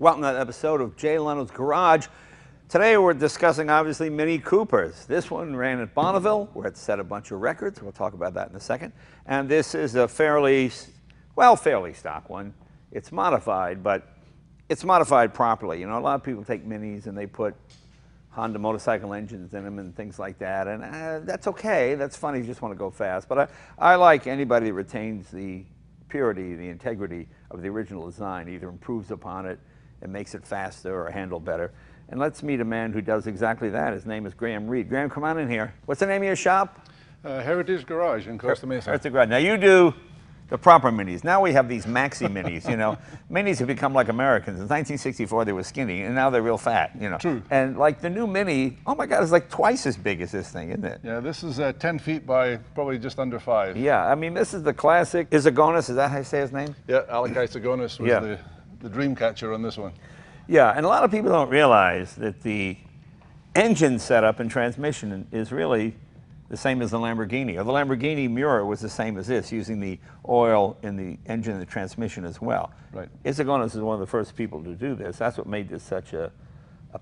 Welcome to that episode of Jay Leno's Garage. Today we're discussing, obviously, Mini Coopers. This one ran at Bonneville, where it set a bunch of records. We'll talk about that in a second. And this is a fairly stock one. It's modified, but it's modified properly. You know, a lot of people take Minis and they put Honda motorcycle engines in them and things like that. And that's okay. That's fun if you just want to go fast. But I like anybody that retains the purity, the integrity of the original design, either improves upon it and makes it faster or handle better. And let's meet a man who does exactly that. His name is Reid. Graham, come on in here. What's the name of your shop? Heritage Garage in Costa Mesa. Heritage Garage. Now you do the proper Minis. Now we have these maxi Minis, you know. Minis have become like Americans. In 1964 they were skinny, and now they're real fat, you know. True. And like the new Mini, oh my God, it's like twice as big as this thing, isn't it? Yeah, this is 10 feet by probably just under 5. Yeah, I mean, this is the classic Izagonis, is that how you say his name? Yeah, Alec Izagonis was the dream catcher on this one. Yeah, and a lot of people don't realize that the engine setup and transmission is really the same as the Lamborghini. Or the Lamborghini Miura was the same as this, using the oil in the engine and the transmission as well. Right. Izagonis is one of the first people to do this. That's what made this such a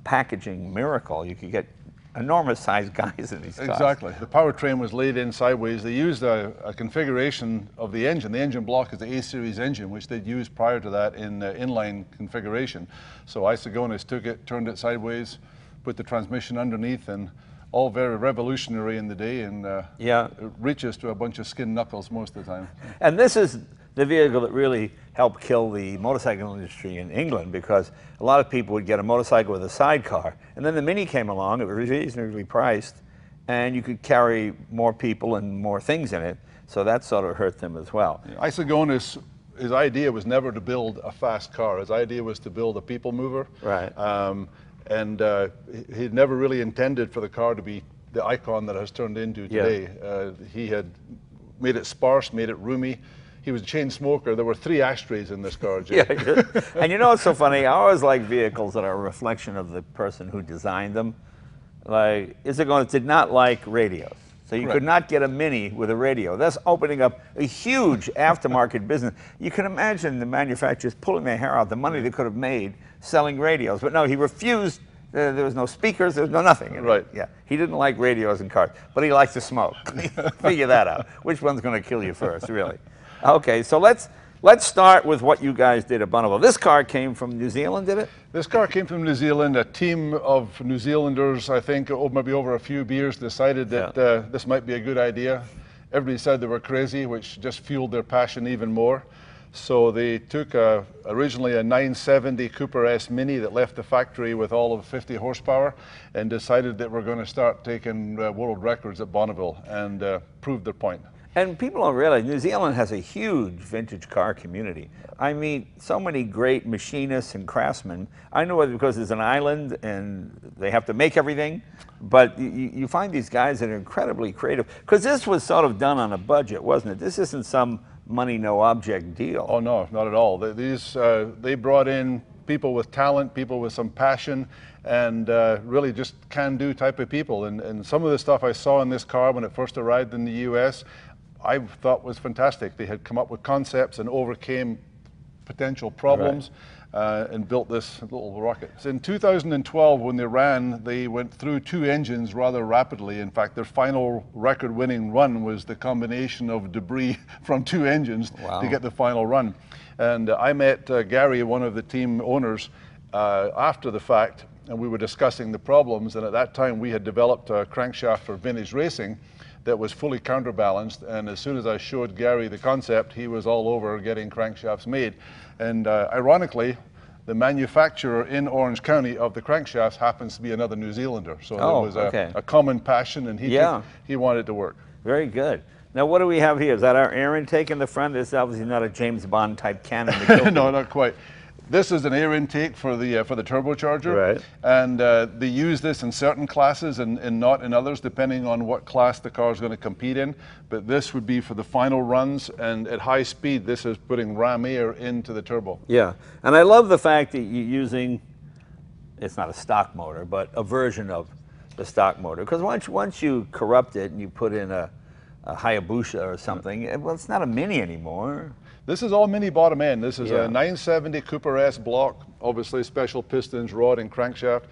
packaging miracle. You could get enormous sized guys in these cars. Exactly. The powertrain was laid in sideways. They used a configuration of the engine. The engine block is the A-series engine, which they'd used prior to that in inline configuration. So Izagonis took it, turned it sideways, put the transmission underneath, and all very revolutionary in the day, and it reaches to a bunch of skin knuckles most of the time. And this is the vehicle that really helped kill the motorcycle industry in England, because a lot of people would get a motorcycle with a sidecar, and then the Mini came along. It was reasonably priced, and you could carry more people and more things in it, so that sort of hurt them as well. Izagonis, his idea was never to build a fast car. His idea was to build a people mover. Right. And he'd never really intended for the car to be the icon that it has turned into today. Yeah. He had made it sparse, made it roomy. He was a chain smoker. There were 3 ashtrays in this car, Jay. Yeah, and you know what's so funny? I always like vehicles that are a reflection of the person who designed them. Like, Izagonis did not like radios. So you could not get a Mini with a radio. That's opening up a huge aftermarket business. You can imagine the manufacturers pulling their hair out, the money they could have made selling radios. But no, he refused. There was no speakers, there was no nothing. Right. Yeah. He didn't like radios in cars, but he likes to smoke. Figure that out. Which one's going to kill you first, really? Okay, so let's start with what you guys did at Bonneville. This car came from New Zealand, did it? This car came from New Zealand. A team of New Zealanders, I think, maybe over a few beers, decided that this might be a good idea. Everybody said they were crazy, which just fueled their passion even more. So they took originally a 970 Cooper S Mini that left the factory with all of 50 horsepower, and decided that we're going to start taking world records at Bonneville, and proved their point. And people don't realize New Zealand has a huge vintage car community. I meet so many great machinists and craftsmen. I know it because it's an island and they have to make everything, but you find these guys that are incredibly creative. Because this was sort of done on a budget, wasn't it? This isn't some money, no object deal. Oh no, not at all. They brought in people with talent, people with some passion, and really just can-do type of people. And some of the stuff I saw in this car when it first arrived in the US, I thought was fantastic. They had come up with concepts and overcame potential problems, and built this little rocket. So in 2012, when they ran, they went through 2 engines rather rapidly. In fact, their final record-winning run was the combination of debris from 2 engines to get the final run. And I met Gary, one of the team owners, after the fact, and we were discussing the problems. And at that time, we had developed a crankshaft for vintage racing that was fully counterbalanced, and as soon as I showed Gary the concept, he was all over getting crankshafts made. And ironically, the manufacturer in Orange County of the crankshafts happens to be another New Zealander. So there was a common passion, and he wanted it to work. Very good. Now what do we have here? Is that our air intake in the front? This is obviously not a James Bond type cannon. No, not quite. This is an air intake for the turbocharger, right? And they use this in certain classes and not in others, depending on what class the car is going to compete in. But this would be for the final runs, and at high speed, this is putting ram air into the turbo. Yeah, and I love the fact that you're using, it's not a stock motor, but a version of the stock motor. Because once you corrupt it and you put in a Hayabusa or something. Well, it's not a Mini anymore. This is all Mini bottom end. This is a 970 Cooper S block, obviously special pistons, rod and crankshaft,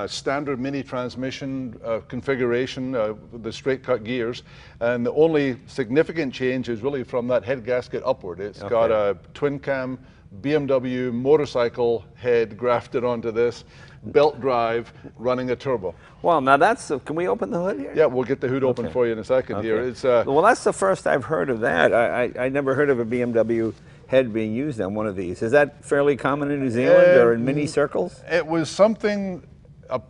standard Mini transmission configuration, the straight cut gears. And the only significant change is really from that head gasket upward. It's got a twin cam BMW motorcycle head grafted onto this, belt drive, running a turbo. Well, now that's, can we open the hood here? Yeah, we'll get the hood open for you in a second here. It's, well, that's the first I've heard of that. I never heard of a BMW head being used on one of these. Is that fairly common in New Zealand or in Mini circles? It was something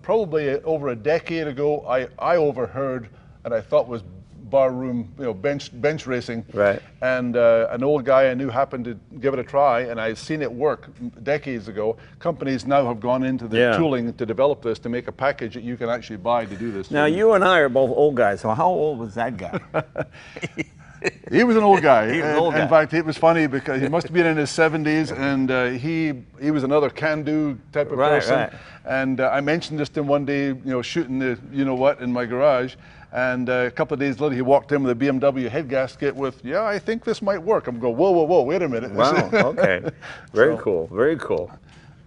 probably over a decade ago I overheard and I thought was barroom, bench racing. Right. And an old guy I knew happened to give it a try, and I'd seen it work decades ago. Companies now have gone into the tooling to develop this to make a package that you can actually buy to do this. Now, you and I are both old guys, so how old was that guy? He was an old guy. He was an old guy. In fact, it was funny because he must have been in his 70s, and he was another can-do type of person. Right. And I mentioned this to him one day, shooting the you-know-what in my garage. And a couple of days later, he walked in with a BMW head gasket with, yeah, I think this might work. I'm going, whoa, wait a minute. Wow, okay. Very cool, very cool.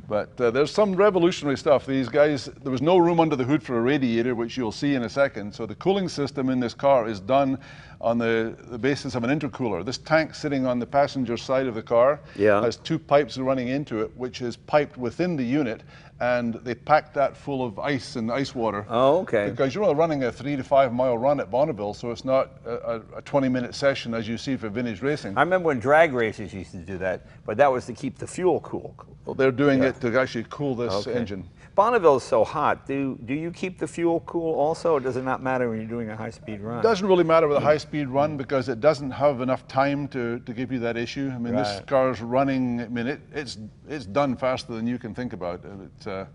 But there's some revolutionary stuff. These guys, there was no room under the hood for a radiator, which you'll see in a second. So the cooling system in this car is done on the basis of an intercooler. This tank sitting on the passenger side of the car has two pipes running into it, which is piped within the unit. And they packed that full of ice and ice water. Oh, okay. Because you're only running a 3 to 5 mile run at Bonneville, so it's not a 20-minute session as you see for vintage racing. I remember when drag races used to do that, but that was to keep the fuel cool. Well, they're doing it to actually cool this engine. Bonneville is so hot. Do you keep the fuel cool also, or does it not matter when you're doing a high-speed run? It doesn't really matter with a high-speed run because it doesn't have enough time to give you that issue. I mean, this car's running, I mean, it's done faster than you can think about.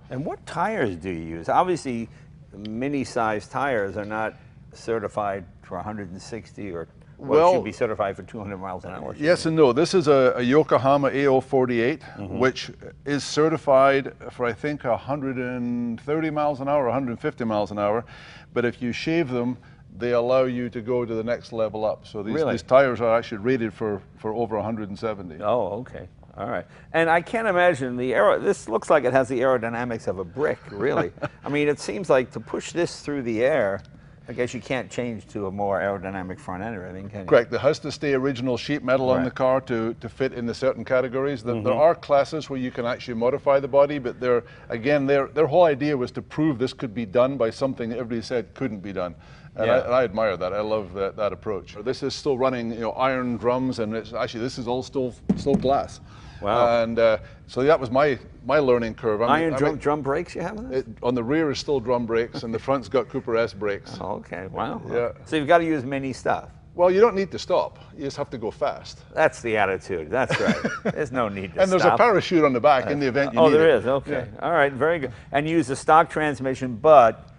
And what tires do you use? Obviously, mini-sized tires are not certified for 160 or well, it should be certified for 200 miles an hour. Yes and no. This is a Yokohama AO48, which is certified for, I think, 130 miles an hour, 150 miles an hour. But if you shave them, they allow you to go to the next level up. So these tires are actually rated for over 170. Oh, okay. All right. And I can't imagine this looks like it has the aerodynamics of a brick, really. I mean, it seems like to push this through the air, I guess you can't change to a more aerodynamic front end or anything, can you? Correct. There has to stay original sheet metal on the car to fit into certain categories. There are classes where you can actually modify the body, but their whole idea was to prove this could be done by something that everybody said couldn't be done. And I admire that. I love that approach. This is still running, iron drums, and this is all still glass. Wow. And so that was my learning curve. Drum brakes you have on this? On the rear is still drum brakes, and the front's got Cooper S brakes. Oh, okay, wow. Yeah. So you've got to use mini stuff. Well, you don't need to stop. You just have to go fast. That's the attitude. That's right. There's no need to stop. And there's a parachute on the back in the event you need it. Oh, there is. Okay. Yeah. All right, very good. And you use a stock transmission, but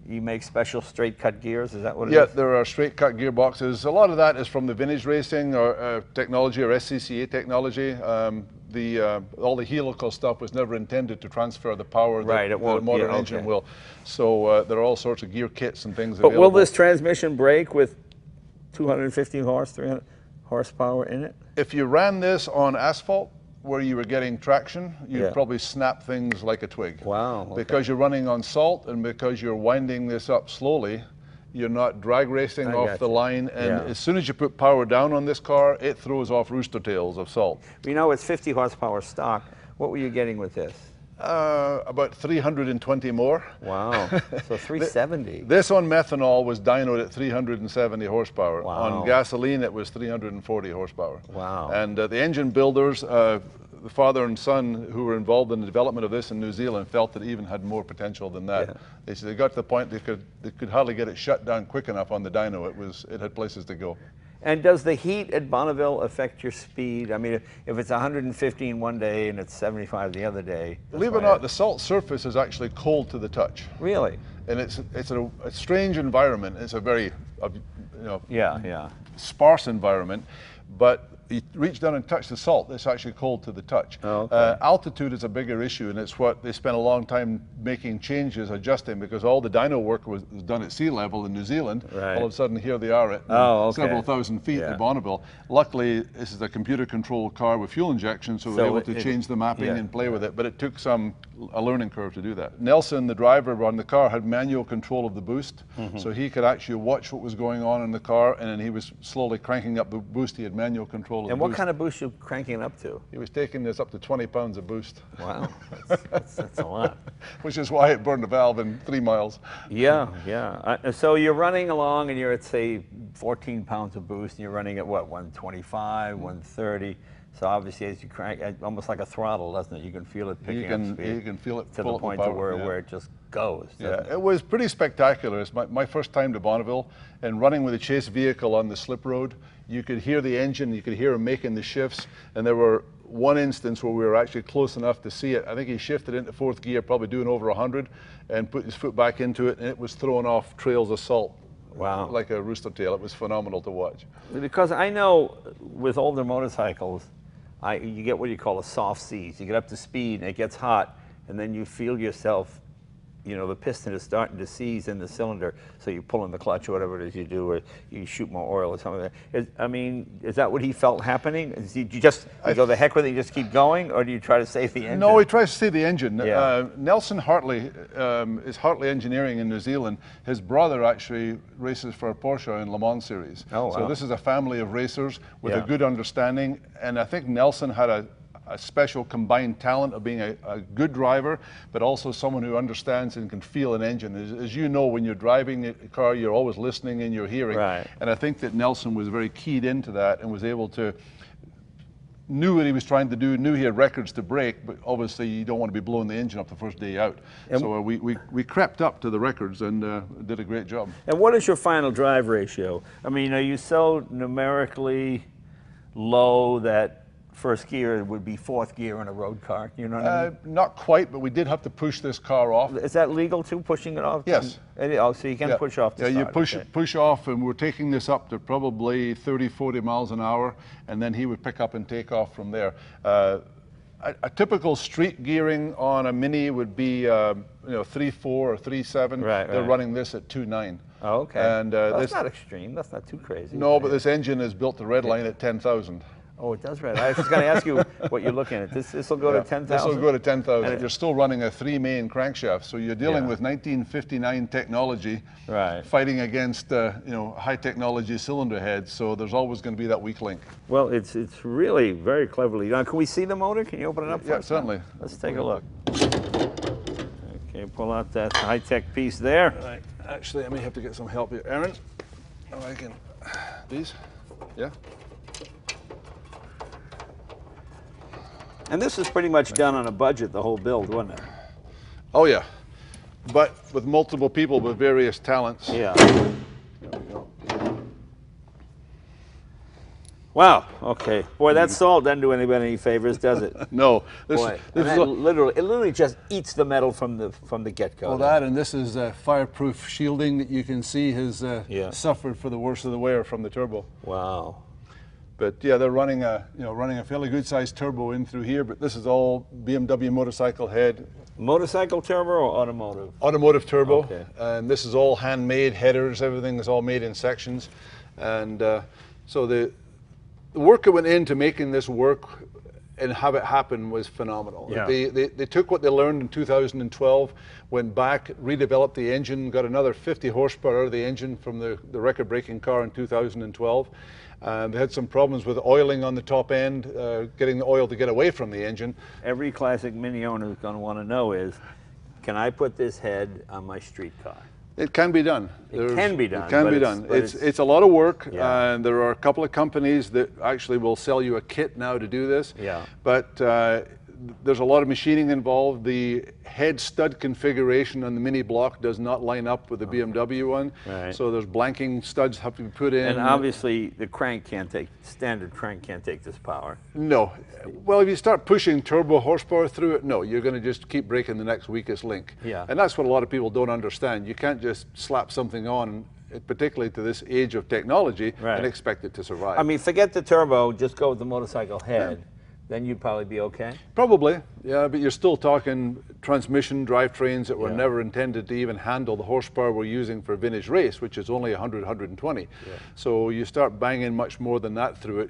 you make special straight cut gears, is that what it is? Yeah, there are straight cut gearboxes. A lot of that is from the vintage racing or technology or SCCA technology. All the helical stuff was never intended to transfer the power that a modern engine will. So there are all sorts of gear kits and things available. But will this transmission brake with 250 300 horsepower in it? If you ran this on asphalt, where you were getting traction, you'd probably snap things like a twig. Wow. Okay. Because you're running on salt and because you're winding this up slowly, you're not drag racing off the line. And as soon as you put power down on this car, it throws off rooster tails of salt. You know, it's 50 horsepower stock. What were you getting with this? About 320 more. Wow, so 370. This on methanol was dynoed at 370 horsepower. Wow. On gasoline, it was 340 horsepower. Wow. And the engine builders, the father and son who were involved in the development of this in New Zealand felt that it even had more potential than that. Yeah. They said they got to the point they could hardly get it shut down quick enough on the dyno. It had places to go. And does the heat at Bonneville affect your speed? I mean, if it's 115 one day and it's 75 the other day. Believe it or not, the salt surface is actually cold to the touch. Really? And it's a strange environment. It's a very, sparse environment. But you reach down and touch the salt. It's actually cold to the touch. Oh, okay. Altitude is a bigger issue, and it's what they spent a long time making changes, adjusting, because all the dyno work was done at sea level in New Zealand. Right. All of a sudden, here they are at several thousand feet at Bonneville. Luckily, this is a computer-controlled car with fuel injection, so we were able to change the mapping and play with it, but it took a learning curve to do that. Nelson, the driver on the car, had manual control of the boost, so he could actually watch what was going on in the car, and then he was slowly cranking up the boost. He had manual control of the boost. And what kind of boost you cranking it up to? He was taking this up to 20 pounds of boost. Wow, that's a lot. Which is why it burned the valve in 3 miles. Yeah, yeah. So you're running along and you're at, say, 14 pounds of boost, and you're running at what, 125, 130? So obviously, as you crank, almost like a throttle, doesn't it? You can feel it picking up speed. You can feel it to the point to where it just goes. Yeah, it was pretty spectacular. It's my first time to Bonneville, and running with a chase vehicle on the slip road, you could hear the engine, you could hear him making the shifts, and there were one instance where we were actually close enough to see it. I think he shifted into fourth gear, probably doing over 100, and put his foot back into it, and it was throwing off trails of salt. Wow. Like a rooster tail. It was phenomenal to watch. Because I know with older motorcycles, you get what you call a soft seize. You get up to speed and it gets hot, and then you feel yourself, you know, the piston is starting to seize in the cylinder, so you pull in the clutch or whatever it is you do, or you shoot more oil or something like that. I mean, is that what he felt happening? Do you just go the heck with it, you just keep going, or do you try to save the engine? No, he tries to save the engine. Yeah. Nelson Hartley is Hartley Engineering in New Zealand. His brother actually races for Porsche in Le Mans series. Oh, wow. So this is a family of racers with a good understanding, and I think Nelson had a special combined talent of being a good driver, but also someone who understands and can feel an engine. As you know, when you're driving a car, you're always listening and you're hearing. Right. And I think that Nelson was very keyed into that and was able to, knew what he was trying to do, knew he had records to break, but obviously you don't want to be blowing the engine up the first day out. And so we crept up to the records and did a great job. And what is your final drive ratio? I mean, are you so numerically low that first gear would be fourth gear in a road car? You know what I mean? Not quite, but we did have to push this car off. Is that legal too, pushing it off? Yes. Oh, so you can push off the you push off, and we're taking this up to probably 30, 40 miles an hour, and then he would pick up and take off from there. A typical street gearing on a Mini would be 3.4 or 3.7. Right, They're running this at 2.9. Oh, okay. And that's not extreme. That's not too crazy. No, but this engine is built to redline at 10,000. Oh, it does red. I was just going to ask you what you're looking at. This will go to 10,000? This will go to 10,000. You're still running a 3-main crankshaft, so you're dealing with 1959 technology, fighting against high technology cylinder heads. So there's always going to be that weak link. Well, it's really very cleverly done. Can we see the motor? Can you open it up? Yeah, certainly. Let's take a look. Okay, pull out that high-tech piece there. Right. Actually, I may have to get some help here, Aaron. Oh, I can. These? Yeah. And this is pretty much done on a budget, the whole build, wasn't it? Oh, yeah. But with multiple people with various talents. Yeah. There we go. Wow. Okay. Boy, that salt doesn't do anybody any favors, does it? No. This is literally just eats the metal from the get-go. Well, that and this is fireproof shielding that you can see has suffered for the worst of the wear from the turbo. Wow. But yeah, they're running a fairly good-sized turbo in through here. But this is all BMW motorcycle head. Motorcycle turbo or automotive? Automotive turbo. Okay. And this is all handmade headers. Everything is all made in sections. And so the work that went into making this work and have it happen was phenomenal. Yeah. They took what they learned in 2012, went back, redeveloped the engine, got another 50 horsepower out of the engine from the record-breaking car in 2012. They had some problems with oiling on the top end, getting the oil to get away from the engine. Every classic Mini owner is going to want to know is, can I put this head on my street car? It can be done. It can be done. It can be done. It's a lot of work, and there are a couple of companies that actually will sell you a kit now to do this. Yeah. But there's a lot of machining involved. The head stud configuration on the Mini block does not line up with the BMW one. Right. So there's blanking studs have to be put in. And obviously the standard crank can't take this power. No. Well, if you start pushing turbo horsepower through it, no, you're going to just keep breaking the next weakest link. Yeah. And that's what a lot of people don't understand. You can't just slap something on particularly to this age of technology, Right. and expect it to survive. I mean, forget the turbo, just go with the motorcycle head. Then you'd probably be okay? Probably, yeah, but you're still talking transmission drivetrains that were Yeah. never intended to even handle the horsepower we're using for vintage race, which is only 100, 120. Yeah. So you start banging much more than that through it,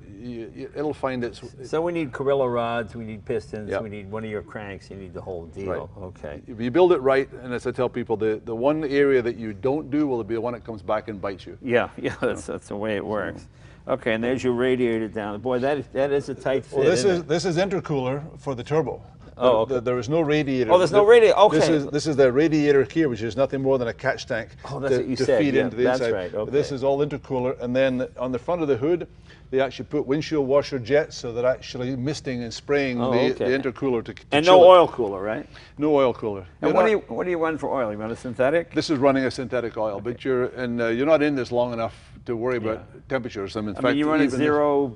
it'll find its... So we need Carilla rods, we need pistons, Yep. we need one of your cranks, you need the whole deal. Right. Okay. If you build it right, and as I tell people, the one area that you don't do will be the one that comes back and bites you. Yeah, yeah, that's the way it works. Okay, and there's your radiator down. Boy, that is a tight fit. Well, isn't it? this is intercooler for the turbo. Oh, okay. There is no radiator. Oh, there's no radiator. Okay. This is the radiator here, which is nothing more than a catch tank Oh, that's what you said. feed Yeah, into the that's inside. right. Okay. This is all intercooler, and then on the front of the hood, they actually put windshield washer jets, so they're actually misting and spraying the intercooler to And chill no it. oil cooler, right? No oil cooler. And what do you run for oil? You run a synthetic? This is running a synthetic oil, but you're not in this long enough to worry about temperatures. In fact, You run a even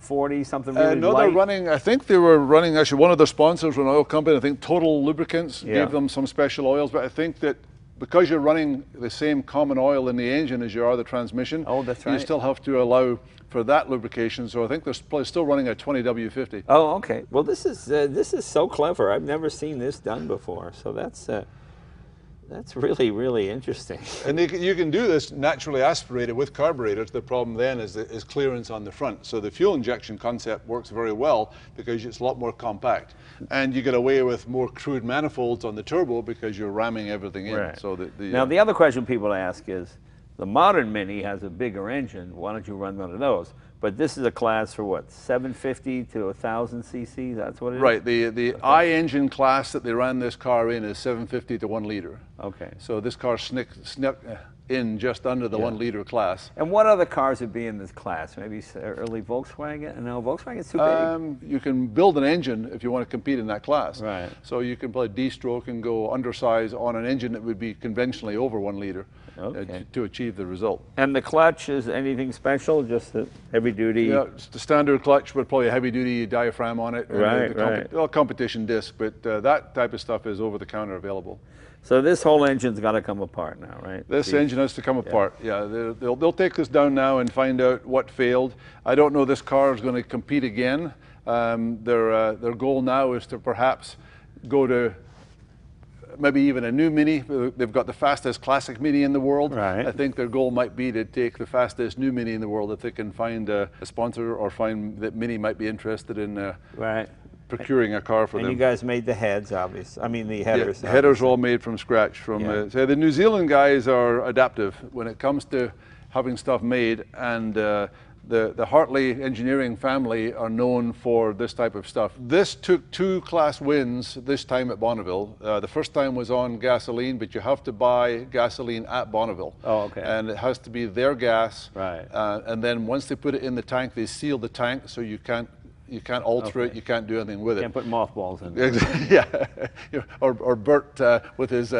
040, something really no, light? they're running, I think they were running, actually one of their sponsors was an oil company, I think Total Lubricants gave them some special oils, but I think that because you're running the same common oil in the engine as you are the transmission, that's you right. still have to allow for that lubrication, so I think they're probably still running a 20W50. Oh, okay. Well, this is so clever. I've never seen this done before, so that's really, really interesting. And you can do this naturally aspirated with carburetors. The problem then is clearance on the front. So the fuel injection concept works very well because it's a lot more compact. And you get away with more crude manifolds on the turbo because you're ramming everything in. Right. So Now, the other question people ask is, the modern Mini has a bigger engine. Why don't you run one of those? But this is a class for what, 750 to 1,000 cc? That's what it is? Right. The I-engine class that they ran this car in is 750 to 1 liter. Okay. So this car snuck in just under the 1 liter class. And what other cars would be in this class? Maybe early Volkswagen? No, Volkswagen's too big. You can build an engine if you want to compete in that class. Right. So you can play D-stroke and go undersize on an engine that would be conventionally over 1 liter to achieve the result. And the clutch is anything special? Just the heavy duty? Yeah, it's the standard clutch with probably a heavy duty diaphragm on it. Right, right. Well, competition disc, but that type of stuff is over the counter available. So this whole engine's got to come apart now, right? This engine has to come apart. Yeah, they'll take this down now and find out what failed. I don't know this car is going to compete again. Their goal now is to perhaps go to maybe even a new Mini. They've got the fastest classic Mini in the world. Right. I think their goal might be to take the fastest new Mini in the world if they can find a sponsor or find that Mini might be interested in procuring a car for them. And you guys made the heads, obviously. I mean, the headers. Yeah, the headers are all made from scratch. So the New Zealand guys are adaptive when it comes to having stuff made, and the Hartley engineering family are known for this type of stuff. This took 2 class wins this time at Bonneville. The first time was on gasoline, but you have to buy gasoline at Bonneville. Oh, okay. And it has to be their gas. Right. And then once they put it in the tank, they seal the tank so you can't alter it, you can't do anything with it. Can't put mothballs in there. Yeah, or Bert with his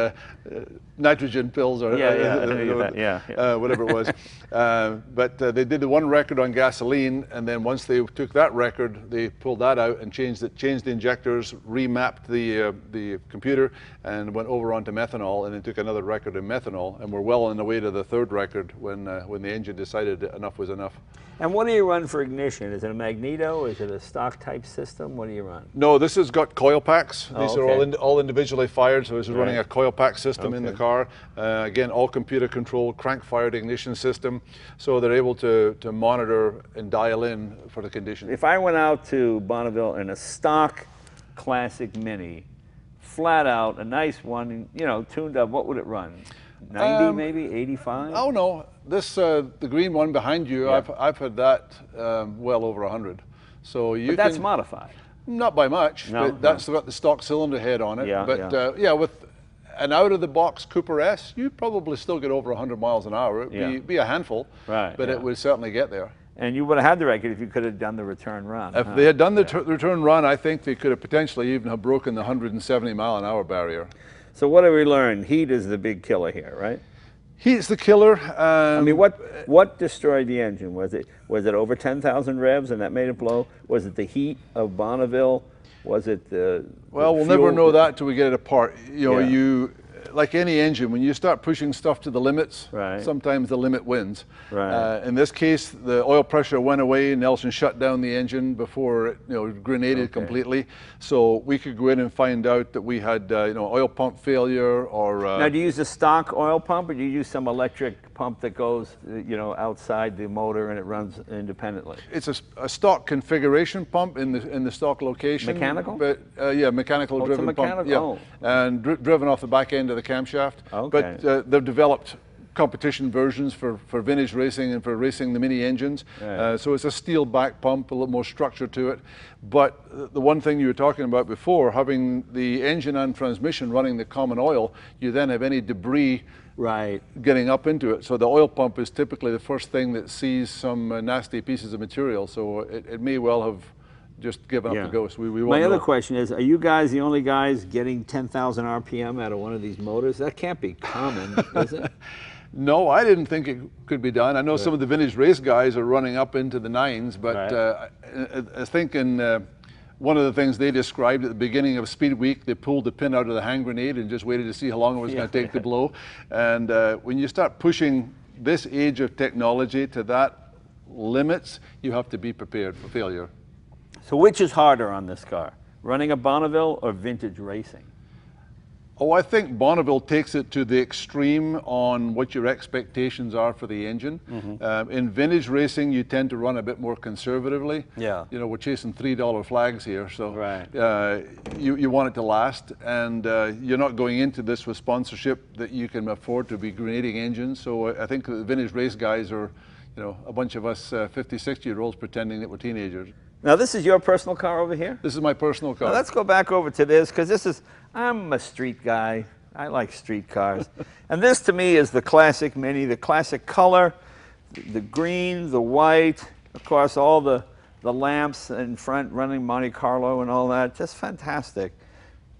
nitrogen pills or whatever it was. But they did the 1 record on gasoline, and then once they took that record, they pulled that out and changed the injectors, remapped the computer, and went over onto methanol, and then took another record in methanol, and we're well on the way to the 3rd record when the engine decided enough was enough. And what do you run for ignition? Is it a magneto? Is it a stock type system? What do you run? No, this has got coil packs. These okay. are all individually fired, so this is running a coil pack system in the car. Again, all computer controlled, crank fired ignition system, so they're able to monitor and dial in for the condition. If I went out to Bonneville in a stock classic Mini, flat out, a nice one, you know, tuned up, what would it run? 90 maybe, 85? Oh no, this the green one behind you, I've had that well over 100. So you but that's modified. Not by much, but that's got the stock cylinder head on it. With an out-of-the-box Cooper S, you'd probably still get over 100 miles an hour. It'd be a handful, but it would certainly get there. And you would have had the record if you could have done the return run. If they had done the return run, I think they could have potentially even have broken the 170 mile an hour barrier. So what have we learned? Heat is the big killer here, right? Heat's the killer. I mean, what destroyed the engine? Was it over 10,000 revs and that made it blow? Was it the heat of Bonneville? Was it the Well, we'll fuel? never know that till we get it apart. You know, like any engine, when you start pushing stuff to the limits, right, sometimes the limit wins. Right. In this case, the oil pressure went away. Nelson shut down the engine before it, grenaded completely. So we could go in and find out that we had, oil pump failure or. Now, do you use a stock oil pump, or do you use some electric pump that goes, outside the motor and it runs independently? It's a stock configuration pump in the stock location. Mechanical? But yeah, mechanical driven pump. Yeah, and driven off the back end of the camshaft. Okay. But they've developed competition versions for vintage racing and for racing the mini engines. Right. So it's a steel back pump, a little more structure to it. But the one thing you were talking about before, having the engine and transmission running the common oil, you then have any debris getting up into it. So the oil pump is typically the first thing that sees some nasty pieces of material. So it may well have just given up the ghost. We My other question is, are you guys the only guys getting 10,000 RPM out of one of these motors? That can't be common, is it? No, I didn't think it could be done. I know some of the vintage race guys are running up into the 9s, but I think in one of the things they described at the beginning of Speed Week, they pulled the pin out of the hand grenade and just waited to see how long it was going to take to blow. And when you start pushing this age of technology to that limits, you have to be prepared for failure. So which is harder on this car, running a Bonneville or vintage racing? Oh, I think Bonneville takes it to the extreme on what your expectations are for the engine. In vintage racing, you tend to run a bit more conservatively. Yeah. We're chasing $3 flags here, so you want it to last, and you're not going into this with sponsorship that you can afford to be grenading engines. So I think the vintage race guys are, a bunch of us 50, 60-year-olds pretending that we're teenagers. Now, this is your personal car over here? This is my personal car. Now, let's go back over to this, because I'm a street guy. I like street cars. And this, to me, is the classic Mini, the classic color, the green, the white, of course, all the lamps in front running Monte Carlo and all that. Just fantastic.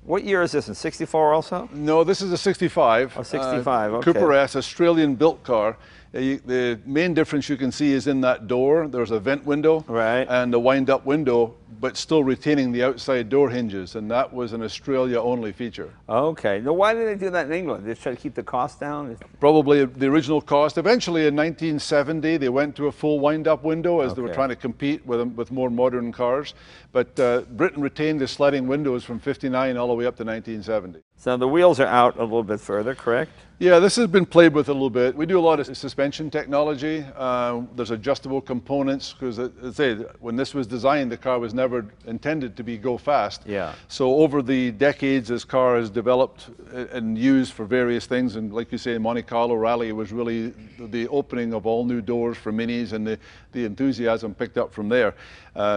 What year is this, in 64 also? No, this is a 65. Oh, 65, okay. Cooper S, Australian-built car. The main difference you can see is in that door. There's a vent window and a wind-up window, but still retaining the outside door hinges, and that was an Australia-only feature. Okay. Now, why did they do that in England? They try to keep the cost down? Probably the original cost. Eventually, in 1970, they went to a full wind-up window as they were trying to compete with more modern cars. But Britain retained the sliding windows from 59 all the way up to 1970. So the wheels are out a little bit further, correct? Yeah, this has been played with a little bit. We do a lot of suspension technology. There's adjustable components, because as I say, when this was designed, the car was never intended to go fast. Yeah. So over the decades, this car has developed and used for various things. And like you say, Monte Carlo Rally was really the opening of all new doors for minis, and the enthusiasm picked up from there.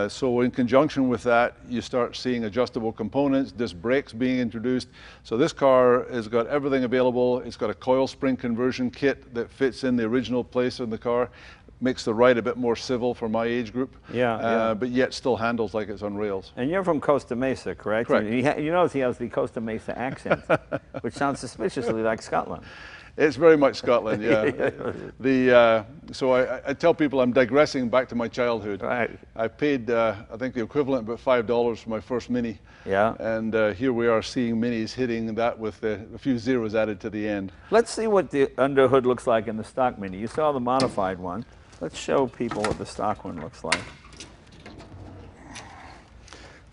So in conjunction with that, you start seeing adjustable components, disc brakes being introduced. So this car has got everything available. It's got a coil spring conversion kit that fits in the original place in the car. Makes the ride a bit more civil for my age group. But yet still handles like it's on rails. And you're from Costa Mesa, correct? Correct. You notice he has the Costa Mesa accent, which sounds suspiciously like Scotland. It's very much Scotland, yeah. So I tell people I'm digressing back to my childhood. Right. I paid, I think, the equivalent of about $5 for my first Mini. Yeah. And here we are seeing Minis hitting that with a few zeros added to the end. Let's see what the underhood looks like in the stock Mini. You saw the modified one. Let's show people what the stock one looks like.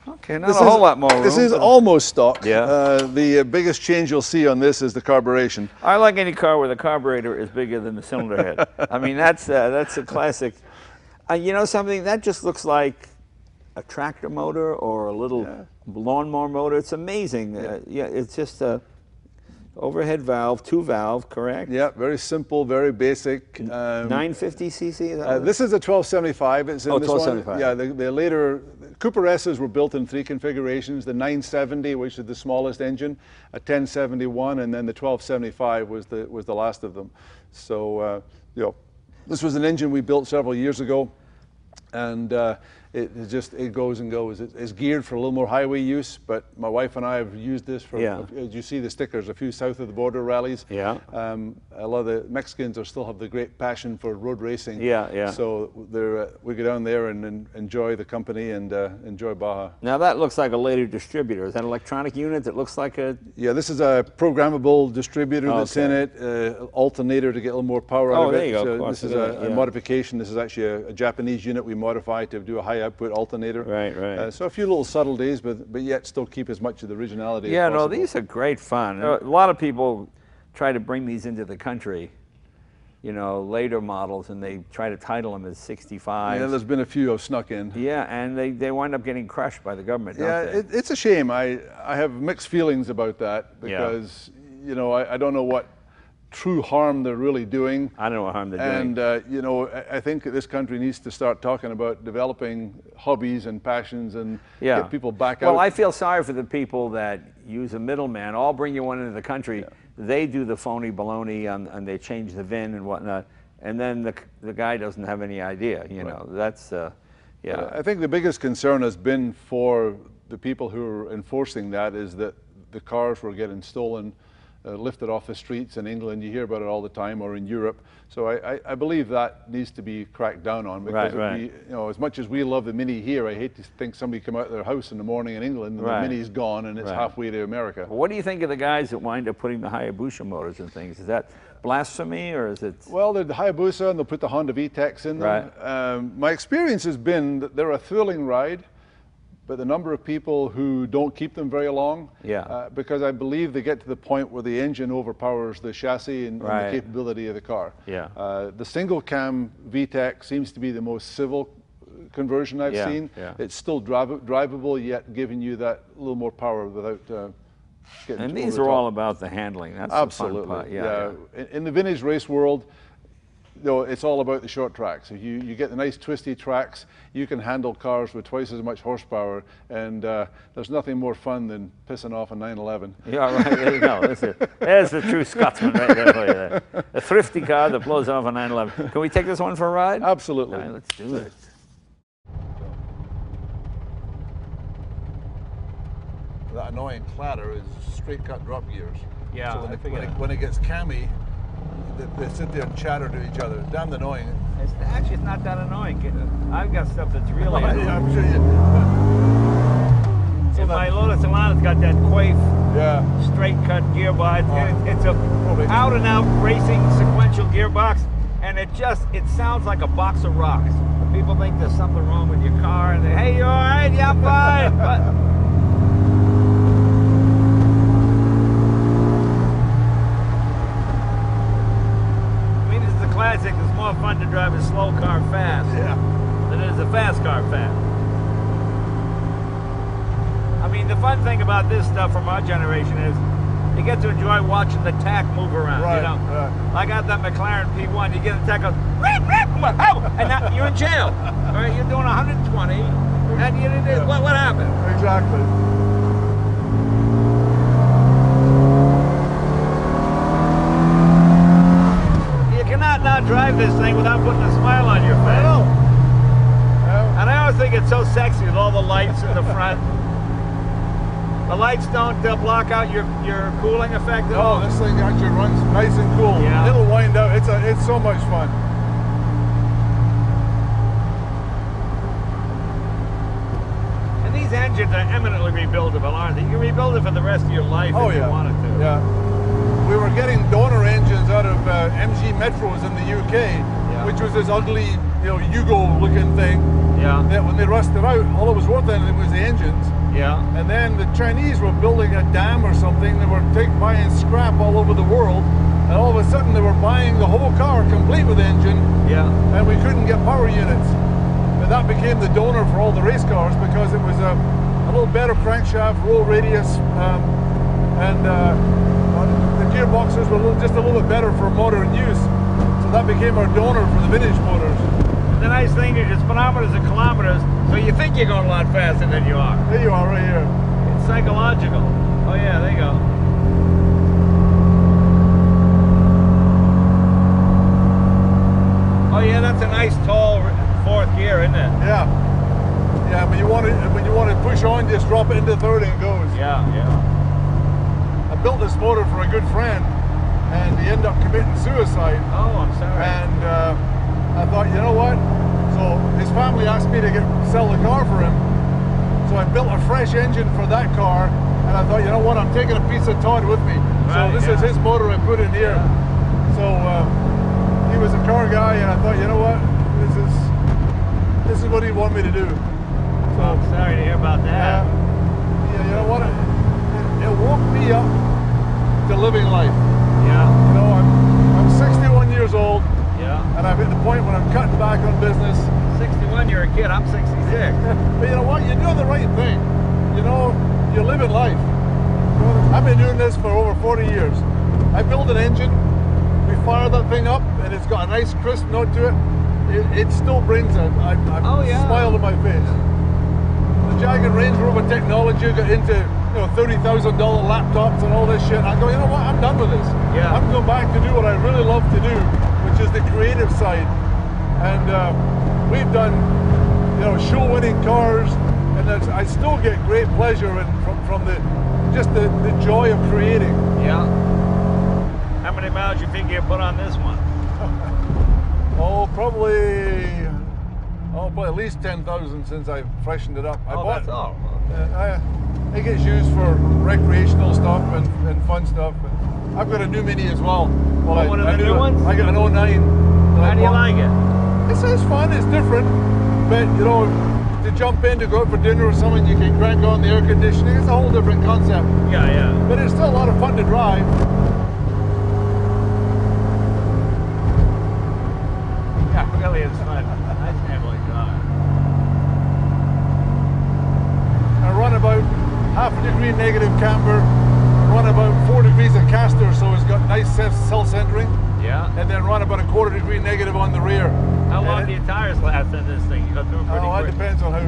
Okay, not a whole lot more room. This is almost stock. Yeah. The biggest change you'll see on this is the carburation. I like any car where the carburetor is bigger than the cylinder head. I mean, that's a classic. You know something? That just looks like a tractor motor or a little lawnmower motor. It's amazing. It's just a overhead valve, 2-valve, correct? Yeah, very simple, very basic. 950 cc? This is a 1275. It's in this 1275. one. Yeah, the later Cooper S's were built in 3 configurations: the 970, which is the smallest engine, a 1071, and then the 1275 was the last of them. So this was an engine we built several years ago, and it goes and goes. It's geared for a little more highway use, but my wife and I have used this for, as you see the stickers, a few south of the border rallies. Yeah. A lot of the Mexicans still have the great passion for road racing. Yeah. So we go down there and enjoy the company and enjoy Baja. Now that looks like a later distributor. Is that an electronic unit that looks like a... Yeah, this is a programmable distributor that's in it, alternator to get a little more power out of it. There you go. So this is a modification. This is actually a Japanese unit we modified to do a high output alternator. Right. So a few little subtleties, but yet still keep as much of the originality as possible. No, these are great fun. A lot of people try to bring these into the country, you know, later models, and they try to title them as 65. Yeah, there's been a few I've snuck in. Yeah, and they wind up getting crushed by the government, don't they? It's a shame. I have mixed feelings about that because, you know, I don't know what true harm they're really doing. I don't know what harm they're doing. And, you know, I think this country needs to start talking about developing hobbies and passions and get people back out. Well, I feel sorry for the people that use a middleman. I'll bring you one into the country. They do the phony baloney and they change the VIN and whatnot. And then the guy doesn't have any idea, you know. That's, I think the biggest concern has been for the people who are enforcing that is that the cars were getting stolen, lifted off the streets in England. You hear about it all the time, or in Europe. So I believe that needs to be cracked down on, because you know, as much as we love the Mini here, I hate to think somebody come out of their house in the morning in England and the Mini's gone and it's halfway to America. What do you think of the guys that wind up putting the Hayabusa motors and things? Is that blasphemy, or is it? Well, they're the Hayabusa, and they'll put the Honda VTECs in them. My experience has been that they're a thrilling ride, but the number of people who don't keep them very long, because I believe they get to the point where the engine overpowers the chassis and the capability of the car. The single cam VTEC seems to be the most civil conversion I've seen. It's still drivable, yet giving you that little more power without getting And these are all about the handling. That's absolutely the fun part. In the vintage race world, you know, it's all about the short tracks. If you get the nice twisty tracks, you can handle cars with twice as much horsepower, and there's nothing more fun than pissing off a 911. Yeah, right, there you go. There's the true Scotsman right there for you there. A thrifty car that blows off a 911. Can we take this one for a ride? Absolutely. All right, let's do it. That annoying clatter is straight cut drop gears. Yeah, so when it gets cammy, they sit there and chatter to each other. It's damn annoying. Actually, it's not that annoying. I've got stuff that's really annoying. I'm sure you. So my Lotus Elana's got that quaif, straight cut gearbox. It's a out and out racing sequential gearbox, and it sounds like a box of rocks. People think there's something wrong with your car, and they, hey, you all right? Yeah, I'm fine. But classic, it's more fun to drive a slow car fast than it is a fast car fast. I mean, the fun thing about this stuff from our generation is you get to enjoy watching the tack move around. You know, I got that McLaren P1. You get a tack goes, rip, and now you're in jail. All right, you're doing 120, and you did what happened? Exactly. Not drive this thing without putting a smile on your face. And I always think it's so sexy with all the lights in the front. The lights don't block out your cooling effect at all. No, this thing actually runs nice and cool. It'll wind up. It's so much fun. And these engines are eminently rebuildable, aren't they? You can rebuild it for the rest of your life if you wanted to. Yeah. We were getting donor engines out of MG Metros in the UK, which was this ugly, you know, Yugo-looking thing. That when they rusted out, all that was worth anything was the engines. And then the Chinese were building a dam or something. They were buying scrap all over the world, and all of a sudden they were buying the whole car complete with engine. And we couldn't get power units. And that became the donor for all the race cars, because it was a little better crankshaft, roll radius, and the gearboxes were just a little bit better for modern use. So that became our donor for the vintage motors. The nice thing is it's speedometers and kilometers, so you think you're going a lot faster than you are. There you are, right here. It's psychological. Oh yeah, there you go. Oh yeah, that's a nice tall fourth gear, isn't it? Yeah. Yeah, when you want to push on, just drop it into third and it goes. Yeah, yeah. I built this motor for a good friend, and he ended up committing suicide. Oh, I'm sorry. And I thought, you know what? So his family asked me to sell the car for him. So I built a fresh engine for that car, and I thought, you know what? I'm taking a piece of Todd with me. Right, so this is his motor I put in here. Yeah. So he was a car guy, and I thought, you know what? This is what he wanted me to do. So I'm sorry to hear about that. Yeah, you know what? It woke me up to living life. Yeah. You know, I'm 61 years old. Yeah. And I'm at the point when I'm cutting back on business. 61, you're a kid. I'm 66. But you know what? You're doing the right thing. You know, you're living life. I've been doing this for over 40 years. I build an engine, we fire that thing up, and it's got a nice crisp note to it. It still brings a smile to my face. The Jag and Range Rover technology got into $30,000 laptops and all this shit. I go, you know what? I'm done with this. Yeah. I'm going back to do what I really love to do, which is the creative side. And we've done, show-winning cars, and I still get great pleasure from the joy of creating. Yeah. How many miles you think you put on this one? Probably at least 10,000 since I've freshened it up. That's all. It gets used for recreational stuff and fun stuff. I've got a new Mini as well. One of the new ones? I got an 09. How do you like it? It's fun, it's different, but to jump in to go out for dinner or something, you can crank on the air conditioning. It's a whole different concept. Yeah, yeah. But it's still a lot of fun to drive. Yeah, really is fun. Nice family car. I run about half a degree negative camber, run about 4 degrees of caster, so it's got nice self-centering. Yeah. And then run about a quarter degree negative on the rear. How long do your tires last in this thing? You go through pretty quick. It depends on how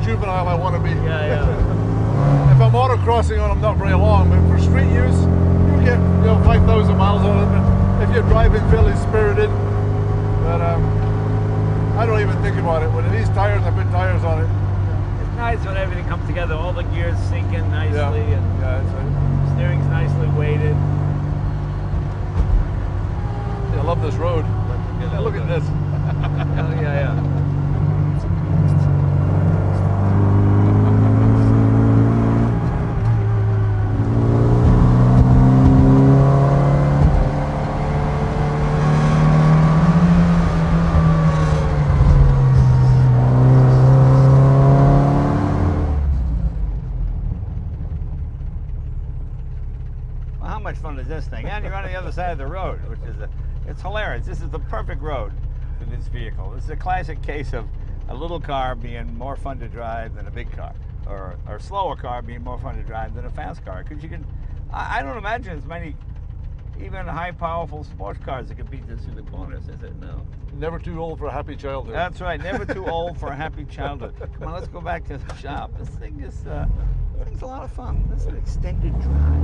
juvenile I want to be. Yeah, yeah. If I'm autocrossing on them, not very long, but for street use, you get 5,000 miles on it. But if you're driving fairly spirited, but I don't even think about it. When these tires, I put tires on it. It's nice when everything comes together. All the gears sink in nicely, and steering's nicely weighted. I love this road. Look at this. Oh, yeah. Well, how much fun is this thing? And you're on the other side of the road, which is it's hilarious. This is the perfect road for this vehicle. This is a classic case of a little car being more fun to drive than a big car, or a slower car being more fun to drive than a fast car. Because you can, I don't imagine as many even high powerful sports cars that can beat this through the corners, is it? No. Never too old for a happy childhood. That's right, never too old for a happy childhood. Come on, let's go back to the shop. This thing is, this thing's a lot of fun. This is an extended drive.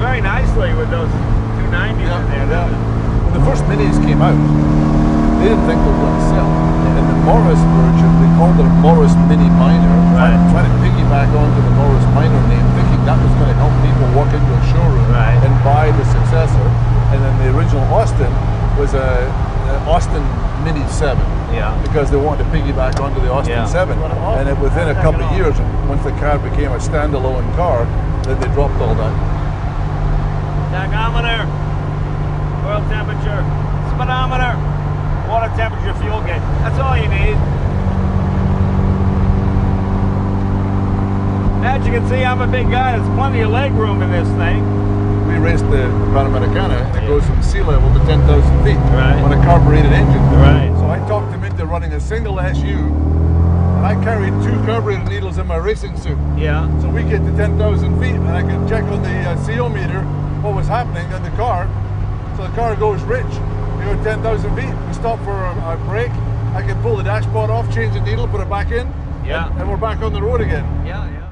Very nicely with those 290s in there. Yeah. When the first Minis came out, they didn't think they were going to sell. And the Morris version, they called it a Morris Mini Minor, trying to piggyback onto the Morris Minor name, thinking that was going to help people walk into a showroom and buy the successor. And then the original Austin was an Austin Mini 7. Yeah. Because they wanted to piggyback onto the Austin 7. And within a couple of years, once the car became a standalone car, then they dropped all that. Tachometer, oil temperature, speedometer, water temperature, fuel gauge. That's all you need. As you can see, I'm a big guy. There's plenty of leg room in this thing. We raced the Panamericana, and it goes from sea level to 10,000 feet on a carbureted engine. Right. So I talked him into running a single SU, and I carried 2 carburetor needles in my racing suit. Yeah. So we get to 10,000 feet, and I can check on the CO meter what was happening in the car. So the car goes rich. We go 10,000 feet, we stop for a break. I can pull the dashboard off, change the needle, put it back in, and we're back on the road again. Yeah, yeah.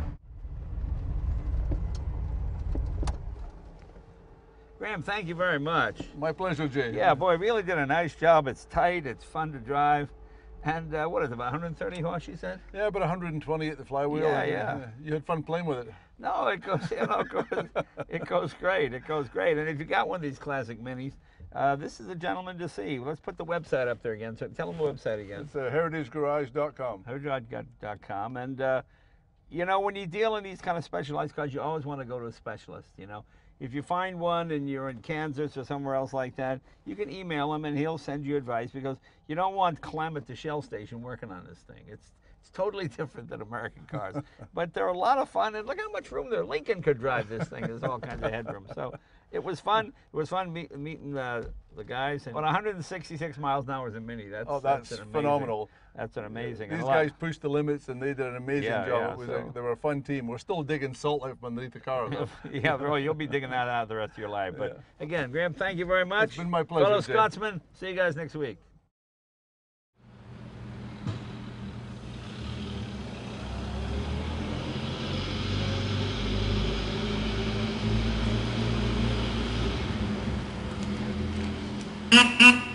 Graham, thank you very much. My pleasure, Jay. Yeah, boy, really did a nice job. It's tight, it's fun to drive. And what is it, about 130 horse, you said? Yeah, about 120 at the flywheel. Yeah. You had fun playing with it. No, it goes, it goes great. It goes great. And if you got one of these classic minis, this is a gentleman to see. Let's put the website up there again. So tell them the website again. It's heritagegarage.com. Heritagegarage.com. And you know, when you deal in these kind of specialized cars, you always want to go to a specialist, you know. If you find one and you're in Kansas or somewhere else like that, you can email him and he'll send you advice, because you don't want Clem at the Shell station working on this thing. It's totally different than American cars. But they're a lot of fun, and look how much room there. Lincoln could drive this thing. There's all kinds of headroom. So it was fun. It was fun meeting the guys. And 166 miles an hour is a Mini. That's phenomenal. That's an amazing. These guys pushed the limits and they did an amazing job. Yeah, they were a fun team. We're still digging salt out from underneath the car, though. Yeah, well, you'll be digging that out the rest of your life. But again, Graham, thank you very much. It's been my pleasure, Fellow Jay. Scotsman, see you guys next week. Mm-hmm.